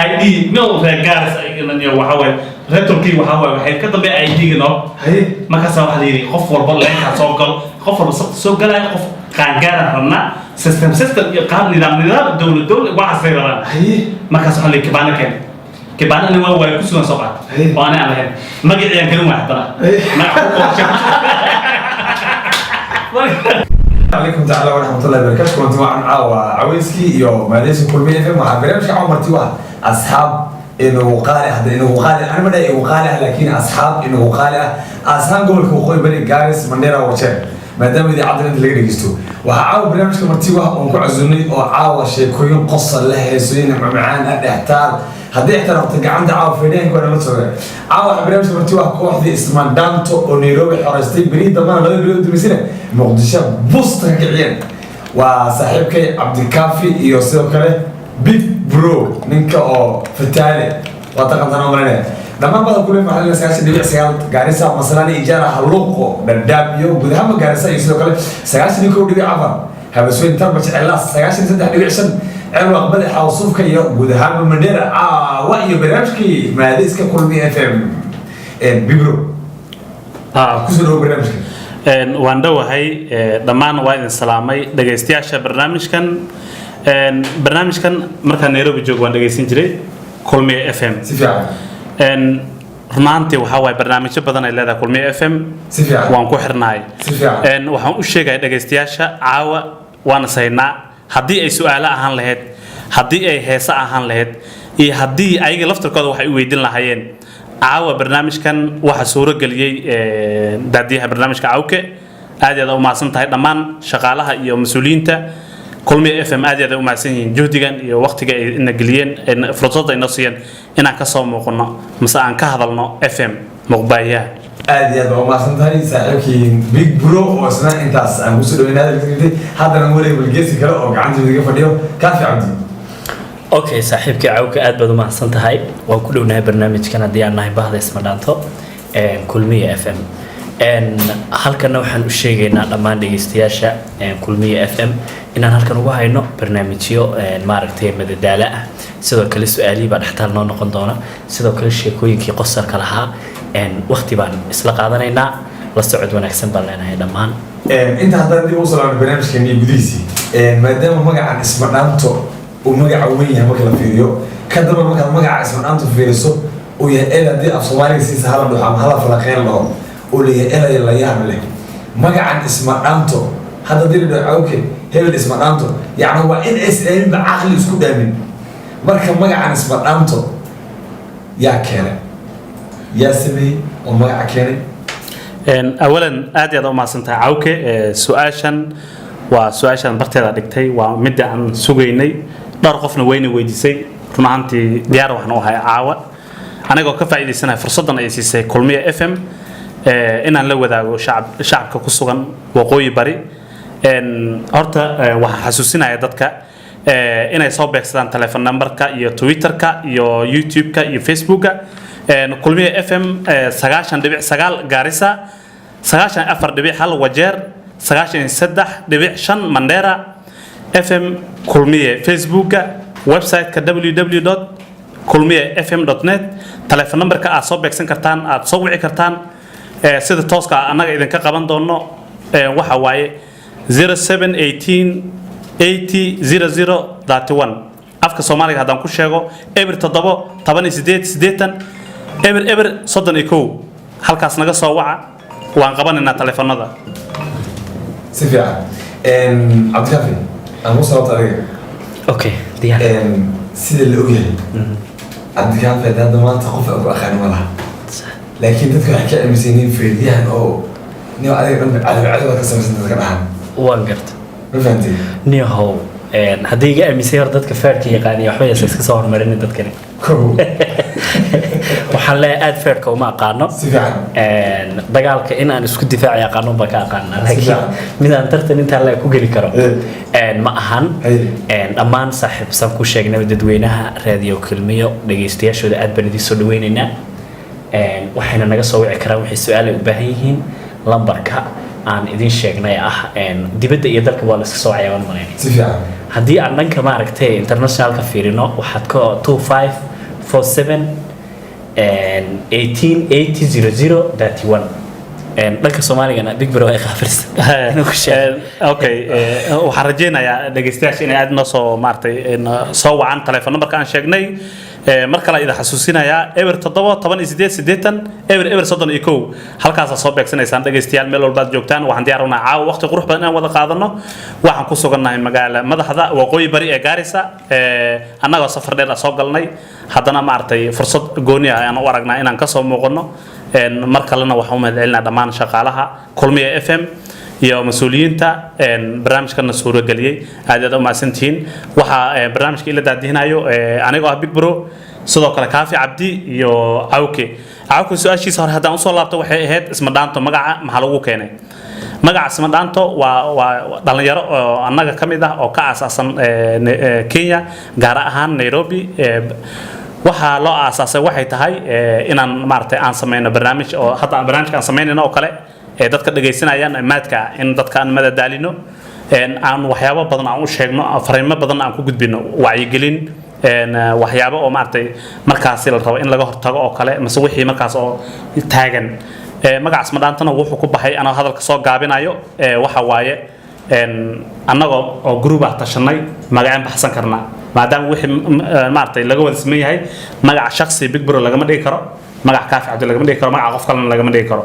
ID meel reegaaris ay waxa way retorkii waxa way waxay ka dambe ID-ga markaas waxa la yiri qof walba leenka soo gal qof walba soo galay qof qaangaar rabna system iyo qaab nidaam dawlad waxa sayraan markaas waxa la kibaana كبانا اللي هو يكسرون صقع وأنا على ما قد ينكرون واحد ترى ما عليكم تعالى ورحمة الله وبركاته كنت معنا عويسكي يوم ماليزيا كل مية فيلم مع برنامج عمر تيوه أصحاب إنه قالع إنه قالع أنا بدأ قالع لكن أصحاب إنه قالع أصحاب قبل خوي بني جالس من ديرة وشر ما دام ذي عدل اللي يجلسوا وعاو برنامج عمر تيوه ونكون عزوني وعاو شيء كويون قصة له يسوين معانا احتار هذا احترام تلقى عنده عاو فينين كنا نتصور عاو برنامج مرتوه كوحدي اسمه دانتو ونيروبي حرستي بريد طبعا لو يقولوا دمسينا مقدشة بوسط كعيان وصاحبك عبد الكافي يوسف كله بيج برو منك أو فتالي واتقنتنا مرنا لما بعد كل ما حلنا سياسة دبيع سيال جارسة مثلا إيجارة هلوكو بالدابيو بدهم جارسة يوسف كله سياسة ديكو دبيع عفر هذا سوين تربط على سياسة سد دبيع سن عروق بدأ حوصوف كي بدهم من دير وعي برنامجك ما ديسك كل مية فهم بيبرو كسروا برنامجك waan dhawahay dhammaan waa idin salaamay dhageystayaasha barnaamijkan markaan Nairobi joogo waan dhageysan jiray Kulmiye FM si fiican runaantii waxa way barnaamijyo badan ay leedahay Kulmiye FM si fiican waan ku xirnaay si fiican waxaan u sheegay dhageystayaasha caawa waan saynaa haddii ay su'aalo ahaan lahayd haddii ay heesa ahaan lahayd iyo haddii ayaga laftirkooda waxay u weydiin lahaayeen caawa barnaamijkan waxa suuro galiyay daadiyaha barnaamijka Cawke aad u maasan tahay dhammaan shaqaalaha iyo mas'uuliyiinta Kulmiye FM aad u maasan yihiin juhdigan iyo waqtiga ay ina galiyeen fursad ay nasiiyeen inaan ka soo muuqno mise aan ka hadalno FM muqbaaya aad u maasan tahay saaxiibkii big bro oo isna intaas aan ku soo dhaweynaa haddana wali walgeesi kale oo gacanta iga fadhiyo kaafi cabdi اوكي صاحبك عوك اد بدو ما سنتهاي وان كل ونهاي برنامج كان ديال نهاي بهذا اسمه دانتو كلمية اف ام ان halkan waxaan u sheegaynaa dhammaan dhageystayaasha kulmiye FM inaan halkan ugu hayno barnaamijyo maaragtay madadaalo ah sidoo kale su'aalihi baa dhaxtaal noo noqon doona sidoo kale sheekooyinkii qosolka lahaa waqti baan isla qaadanaynaa la socod wanaagsan baan leenahay dhammaan inta haddaan dib u salaamo barnaamijkeeni gudihiisii maadaama magacaan isma dhaanto ومجا وين هم كلا فيديو كذا ما مجا اسمه أنتو فيرسو ويا إلا دي أفصوالي سيس هلا دوحام هلا فلاقين لهم وليه إلا يلا يعمله مجا عن اسمه أنتو هذا دير ده أوكي هذا اسمه أنتو يعني هو إن إس إن بعقل يسكت دائما مركب مجا عن اسمه أنتو يا كره يا سمي ومجا كره أولاً أدي هذا ما سنت عوكة سؤاشن وسؤاشن برتدا دكتي ومدة عن سوقيني دار قفنا وين ويديسي رنا عندي ديار وحنا وهاي عاوة أنا جو كفاية دي سنة فرصة أنا يسيسي كلمية FM إن لو ذا شعب كقصوان وقوي بري إن أرتا وحسوسنا يدتك إن يصاب بكسلان تلفون نمبر كا يو تويتر كا يو يوتيوب كا يو فيسبوك إن كلمية FM سجاشن دبي سجال جارسة سجاشن أفر دبي حل وجر سجاشن سدح دبي شن مندرة FM كلمية فيسبوك ويب سايت ك www.kulmiyefm.net تلفون نمبر كا أصاب بكسن كرتان أتصوعي كرتان سيد توسك أنا إذا كقبان دونه وحواي 0718 8000.1 أفك سومالي هذا نقول شيء إبر تضبط طبعا سديتن إبر صدق يكو هل كاس نجس وعى وانقبان إن تلفون هذا سفيا عبد الكافي أنا مو صوت عليك اوكي ديال سيد الأوجه عبد الكافي هذا ما تخوف أبو أخاني مرة لكن تذكر حكاية مسنين في ديان أو نيو عليه على عدوى كسر مسنين كمان وانقرت ما فهمتي نيو هو هدي جاء مسير ضدك فارك يقاني وحوي يسكت صور مرن ضدك كو وحلا أد فارك وما قانو سفيا دجالك إن أنا سكت دفاع يا قانون بكا قانون لكن من أن ترتني أنت على كوجري كرو ما أهان أمان صاحب سامكو شيء نبي تدوينها راديو كلمية دقيستيا شو ده أد بندي سودويننا وحنا نجس سوي عكرام وحي سؤال بهيهن لامبركا عن إذن شيء دبده يدرك بالس سوي عيون منين سفيا هدي أنك ما ركتي international كفيرينو وحدك 25 18800031 dhanka Soomaaligana Big Bro ay qaafirsan okay waxaan rajeynayaa dhageystayaasha inay aad noo soo maartay soo wacan telefoon numberka aan sheegnay mar kale ida xasuusinayaa eber 7 eber 31 halkaas soo beegsanaysaan dhageystayaal meel walba joogtaan waxaan diyaar u nahay caawa waqti qurux badan inaan wada qaadano waxaan ku sugannahay magaala madaxda waqooyi bari ee Gaarisa annagoo safar dheer soo galnay haddana maartay fursad gooni ah ayaan u aragnaa inaan ka soo muuqano mar kalena waxaan u mahadcelinaa dhammaan shaqaalaha Kulmiye FM iyo mas'uuliyiinta barnaamijkan suuro galiyay aad u mahadsantihiin waxa barnaamijka ila daadinayo anigoo ah Big Bro sidoo kale Kaafi Cabdi iyo Awke su'aashiisa hore haddaan u soo laabto waxay ahayd isma dhaanto magaca maxaa lagu keenay magaca isma dhaanto waa dhalinyaro oo annaga kamid ah oo ka aasaasan Kenya gaar ahaan Nairobi waxa loo aasaasay waxay tahay inaan maartay aan sameeyno barnaamij oo hadda barnaamijka aan sameeynayno oo kale dadka dhageysanayaan maadka in dadka aan madadaalino aan waxyaabo badan aan u sheegno fariimo badan aan ku gudbino wacyigelin waxyaabo oo maartay markaas la rabo in laga hortago oo kale mise wixii markaas oo taagan magacaas ma dhaantana wuxuu ku baxay ana hadalka soo gaabinayo waxa waaye annagoo oo group ah tashanay magacaan baxsan karnaa maadaama wixii maartay laga wada sameeyay yahay magaca shakhsi Big Bro lagama dhigi karo magac Kaafi Cabdi lagama dhigi karo magac qof kale lagama dhigi karo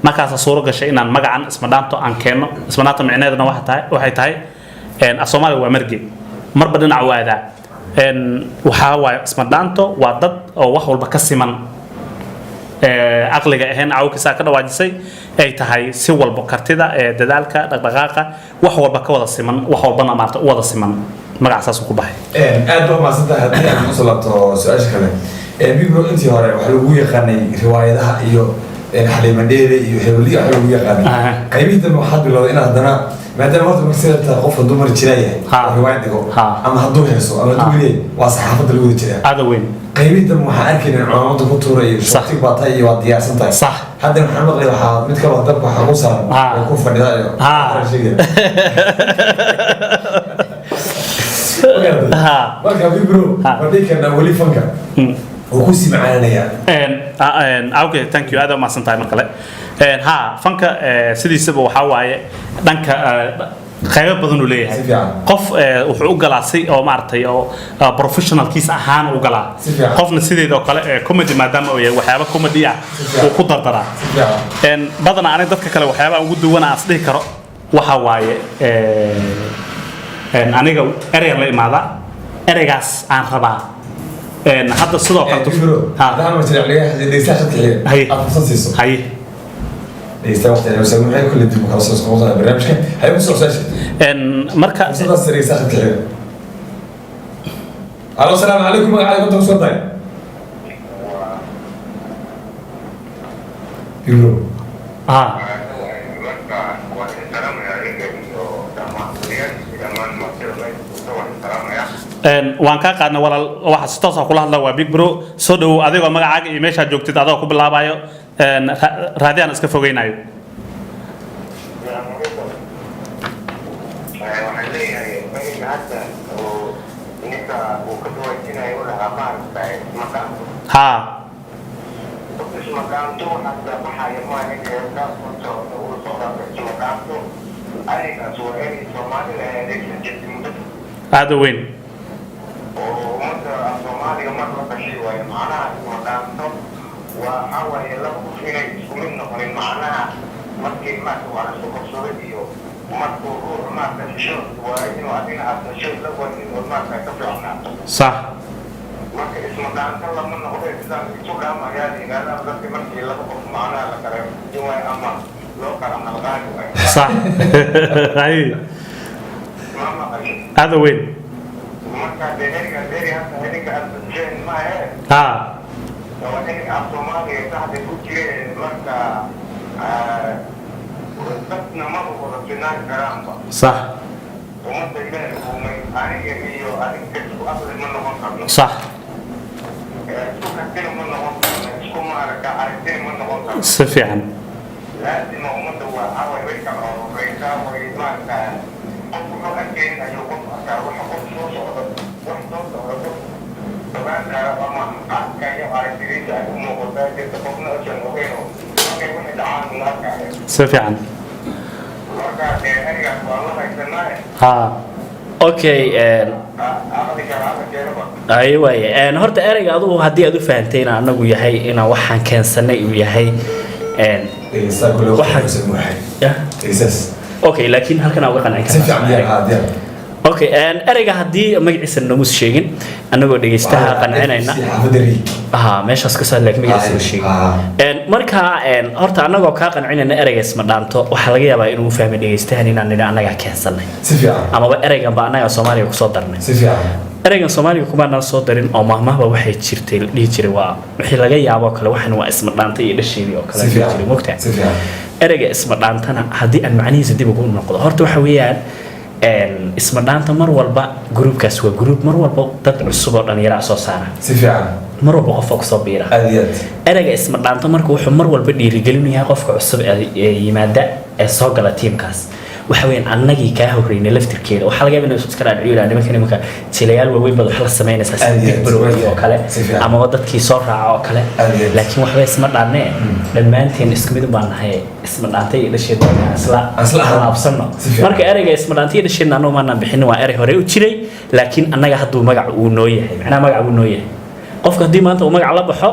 markaas suuro gashay inaan magacan isma dhaanto aan keeno isma dhaanto micnaheeduna waxay tahay Soomaaliga waa margi marba dhinac waada waxa waaye isma dhaanto waa dad oo wax walba ka siman aqliga ahaan awkiisa ka dhawaajisay ay tahay si walba kartida dadaalka dhaqdhaqaaqa wax walba ka wada siman wax walbana maarta u wada siman magacaas ku baxay aad baa maasantahay haddii aan kusoo laabto su-aasha kale Big Bro intii hore waxa lagu yaqaanay riwaayadaha iyo xaliimadheere iyo hebeliya waxa lagu yaqaanay qaybinta waxaad bilowday inaad haddana maadaama horta marka sida qof dumar jira yahay riwaayad dhigo ama hadduu heeso ama hadduu leeyahay waa saxaafadda lagu wada jiraa aad weyn qaybinta waxaan arkaynaa calaamada ku tuurayo shaqti baa tahay waa diyaarsan tahay صح hadda waxaan maqlay waxaa mid kale dabka waxa ku saaran oo ku fadhidayo marka Big Bro wadaykeena wali fanka oo ku sii macaanaya okay thank you aad ma santahay mar kale fanka sidiisaba waxa waaye dhanka qayb badan u leeyahay qof wuxuu u galaasay oo maartay oo professional kiis ahaan u galaa qofna sideedoo kale comedy maadaama uu yahay waxyaabo comedy ah oo ku dardara badan aan dadka kale waxyaabo ugu duwan aan isdhihi karo waxa waaye aniga erey la imaada ereygaas aan rabaa hadda sidoo kale hadaan ma jira leeyahay deesaha xiray afsansiiso hay deesaha waqtiga oo sameeyay kulli dib u kala soo socda barnaamijka hay u soo saartay marka sida deesaha xiray allo salaamu calaykum magacaaga soo day Biro waan ka qaadnay walaal waxa si toos ah kula hadlaa waa Big Bro soo dhaw adigoo magacaaga iyo meesha joogtid adoo ku bilaabayo raadiyan iska fogeynayo ha هذا وين؟ صح. صح. هذا وين؟ ها صح صح سفيعا si fiican ha okay ay waaye horta erayga adigu haddii aad u fahantay in anagu yahay inaan waxaan keensanay uu yahay okay laakiin halkan aan uga qancin karnaa okay erayga haddii magaciisa namus sheegin anagoo dhegeystaha qancinayna meeshaas ka saar laakiin magaciisa sheegin marka horta anagoo ka qancinayna erayga isma dhaanto waxa laga yaabaa inuu fahmo dhegeystahan inaan nidha anaga keensanay si fiican amaba eraygan ba anaga Soomaaliya ku soo darnay si fiican eraygan Soomaaliya kuma aan soo darin oo mahmahba waxay jirtay dhihi jiray waa wixii laga yaabo kale waxan waa isma dhaanta iyo dhasheedii oo kale jiray moogtaa si fiican erayga isma dhaantana haddii aan macnihiisa dib ugu noqdo horta waxa weeyaan isma dhaanta mar walba groupkaas waa group mar walba dad cusub oo dhalinyaro soo saara si fiican mar walba qof oo soo biira erayga isma dhaanta marka wuxuu mar walba dhiirigelinayaa qofka cusub ee yimaada ee soo gala teamkaas waxa weyn annagii ka horeeyay laftirkeeda waxa laga yaabaa inuu iska raaciyay nimanka jilayaal waaweyn bad wax la sameynaysa sidii barooyi oo kale ama dadkii soo raaca oo kale laakiin wax way isma dhaanee dhammaanteen isku mid baan nahay isma dhaantay iyo dhasheed asla absano marka erayga isma dhaantay iyo dhasheed anoo maana bixin waa eray hore u jiray laakiin annaga hadduu magac uu noo yahay macnaha magac uu noo yahay qofka hadii maanta uu magac la baxo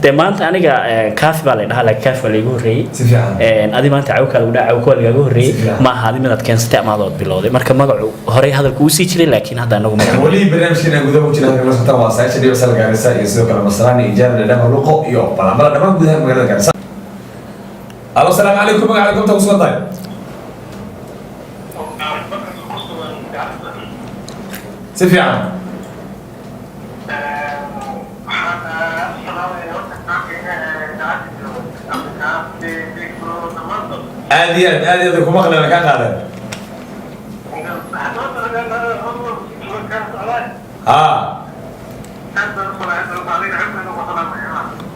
de maanta aniga kaafi baa la dhahaa laakiin kaafi waa igu horeeyay si fiican adi maanta cawka lagu dhaca cawka laga horeeyay ma aha mid aad keensatay ama aad bilowday marka magacu hore hadalku uu sii jiray laakiin hadda anagu magac wali barnaamijkeena gudaha u jira halka la waa saacada iyo sal gaarisa iyo sidoo kale masraani ijaab dhama luqo iyo balambala dhamaan gudaha magaalada gaarisa allo salaam calaykum magacaykum ta usoo tahay si fiican aad kuma qaleena ka qaadan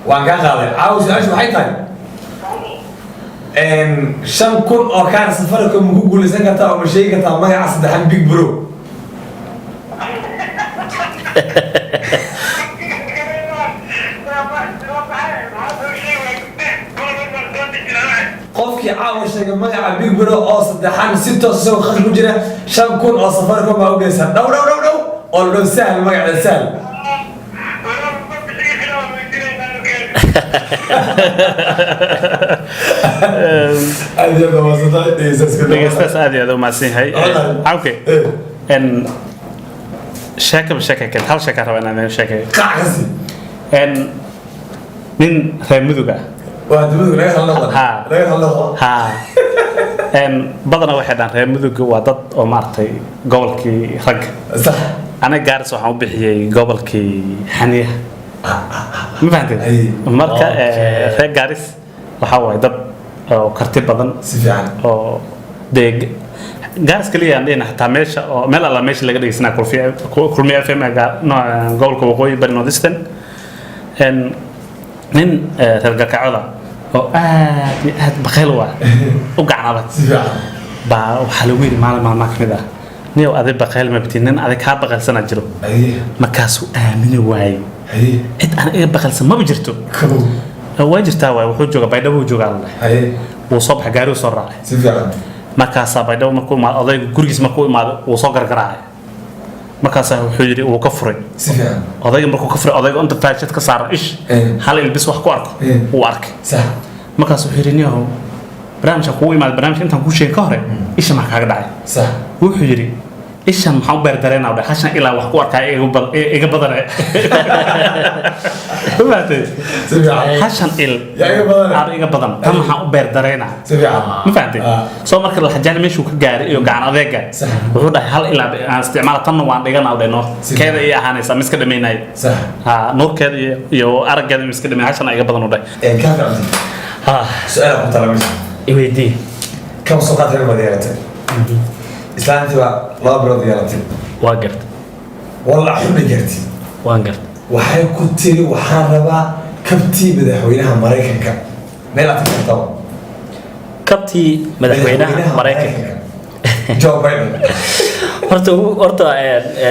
waan ka qaaday caaw su-aashu waxay tahay 5,000 oo kaan safarka ma ku guulaysan kartaa oo ma sheegi kartaa magaca saddexan big bro qofkii caawa sheegay magaca big bro oo saddexan si toos ah khas ku jira 5,000 oo safarka ma u geysan dhow oo loo sahal magaca sahal dhegeystaas aad iyo aad u mahadsan yahay cawke sheeka kale hal sheeka rabaa inaan sheekay qacsi nin reer mudug ah waa mudug laga hadlo badana waxay dhaan reer mudug waa dad oo maartay gobolkii rag sax ana gaaris waxaan u bixiyay gobolkii xaniya ma fahanteen marka reer gaaris waxa waaye dad oo karti badan si fiican oo deeg gaaris kaliya aan dhina xataa meesha oo meel alla meesha laga dhageysanaa kulmiya FM gobolka waqooyi bari northeastern nin reer gakacoda oo aad iyo aad bakayl u ah u gacan si fiican baa waxaa lagu yidhi maalmaha ka mid ah niyow adig bakayl ma bitin nin adig kaa bakaylsanaa jiro markaasuu aamini waayey cid aan iga baqalsan ma jirto waa jirtaa waay wuxuu joogaa baydhabo uu joogaa wuu soo baxay gaari uu soo raacay si fiican markaasaa baydhabo markuu imaado odayga gurigiis markuu imaado wuu soo gargaraacay markaasaa wuxuu yidhi wuu ka furay si fiican odayga markuu ka furay odayga inta faashad ka saaran ish hal ilbis wax ku arko wuu arkay sax markaas wuxuu yidhi niyow barnaamijka kugu imaado barnaamijka intaan kuu sheegin ka hore isha maxaa kaaga dhacay sax wuxuu yidhi ishan maxaa u beer dareenaa dhe hashan ilaa wax ku arkaa iga badane si fiican hashan il aad iga badan tan maxaa u beer dareenaa si fiican ma fahantay soo marka la xajaan meeshuu ka gaaray iyo gacan adeega wuxuu dhahay hal ilaa aan isticmaala tanna waan dhiganaa dheno keeda iyo ahaanaysaa miska dhameynay sax nuurkeeda iyo araggeeda miska dhameynay hashan iga badan u dhahay ka fiican su'aal ku talamaysa iweydii كم سقط هذا بديرته إسلام تبع لا برد يارتي واقرت والله حب جرتي واقرت وحي كنتي وحاربا كبتي مدحوينها مريكا نيلا تكتب كبتي مدحوينها مريكا جو بايدن horta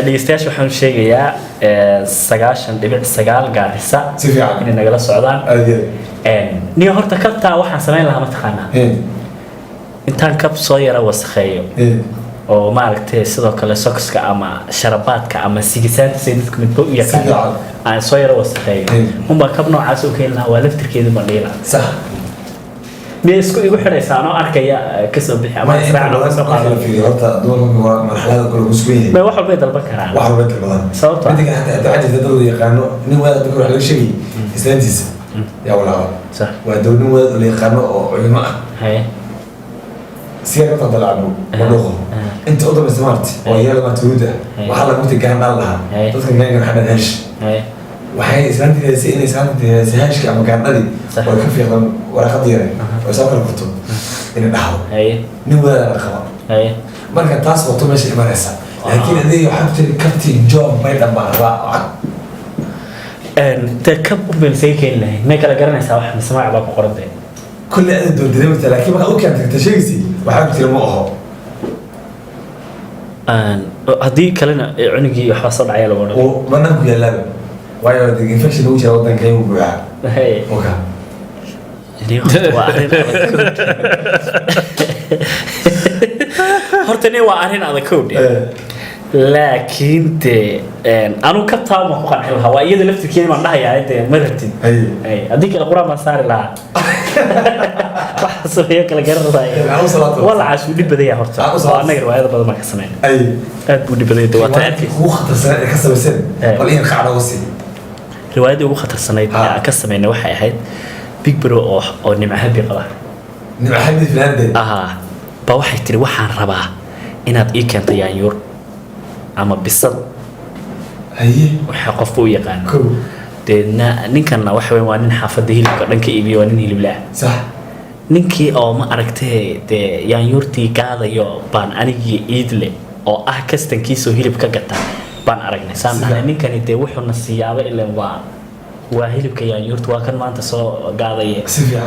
dhegeystayaasha waxaan sheegayaa 9.9 gaarisa Si fiican. inay nagala socdaan niyo horta kabtaa waxaan samayn lahaa mataqaanaa intaan kab soo yara wasakheeyo oo maaragtay sidoo kale sokska ama sharabaadka ama sigisaanta say dadku midba u yaqaan aan soo yara wasakheeyo unbaa kab noocaas u keeni lahaa waa laftirkeedu ma dhiila صح miyay isku igu xidhaysaa anoo arkaya kasoo bixi ama israacna uga soo qaado في horta dumarku waa marxalada kale ugu sugan ma wax walbay dalban karaan wax walba dalbadan sababta midda kale hatta waxaa jirta dad la yaqaano nin wada dadka wax laga sheegay islaantiisa yaa walaa صح waa dad nin wada la yaqaano oo culimo ah hay siyaar ka dalacno wadoo inta udan smart oo yeel ma tuuda waxa lagu tigaan lahaa dadka gaangan xadan hesh hay waxay islaantiisa inay islaantiisa heshka ama gaandhadi way ka fiiqan warqad yare oo soo kala furto in dhaxdo hay nin wada la qabo hay marka taas wato meesha imanaysa laakiin adii waxaad tiri karti job bay dhamaan te kab u beelsay keen lahayn may kala garanaysaa wax mismaac baa ku qoran tahay كل هذا دول دريمته لكن ما أوكي أنت تشيكسي وحابب ترى مؤه haddii kalena cunugii waxaa soo dhacaya lagu odhan وبنام كل لعبة وايد دقيقة infection وجه وضن كيم وبيع Hey. وكا waa arrin adag horta ni waa arrin adag kowdhe laakiin de anu ka taama ku qanci lahaa waa iyada laftirkeeda baan dhahayaa de ma rabtid haddii kale quraan baan saari lahaa waxa sameeyo kala garan lahaa walcaas uu dhib badan yahay horta waa annaga riwaayada badan baan ka sameyn aad buu dhib badan yahay waa taarkii هو خطر سنة كسب سنة قال إيه قاعد أوصي riwaayadii ugu khatarsanayd ee aan ka sameynay waxay ahayd big bro oo nimcahabi qaba نحب في الهند ba waxay tiri waxaan rabaa inaad ii keento yaanyuur ama bisad هي waxa qofku u yaqaan كو deedna ninkanna waxa weyn waa nin xaafadda hilibka dhanka iibiyo waa nin hilib leh صح ninkii oo ma aragtay dee yaanyuurtii gaadayo baan anigii iidle oo ah kastankiisoo hilib ka gata baan aragnay saan dhahnay ninkani dee wuxuuna siyaabo ileen waa hilibka yaanyuurta waa kan maanta soo gaadaya سيفيا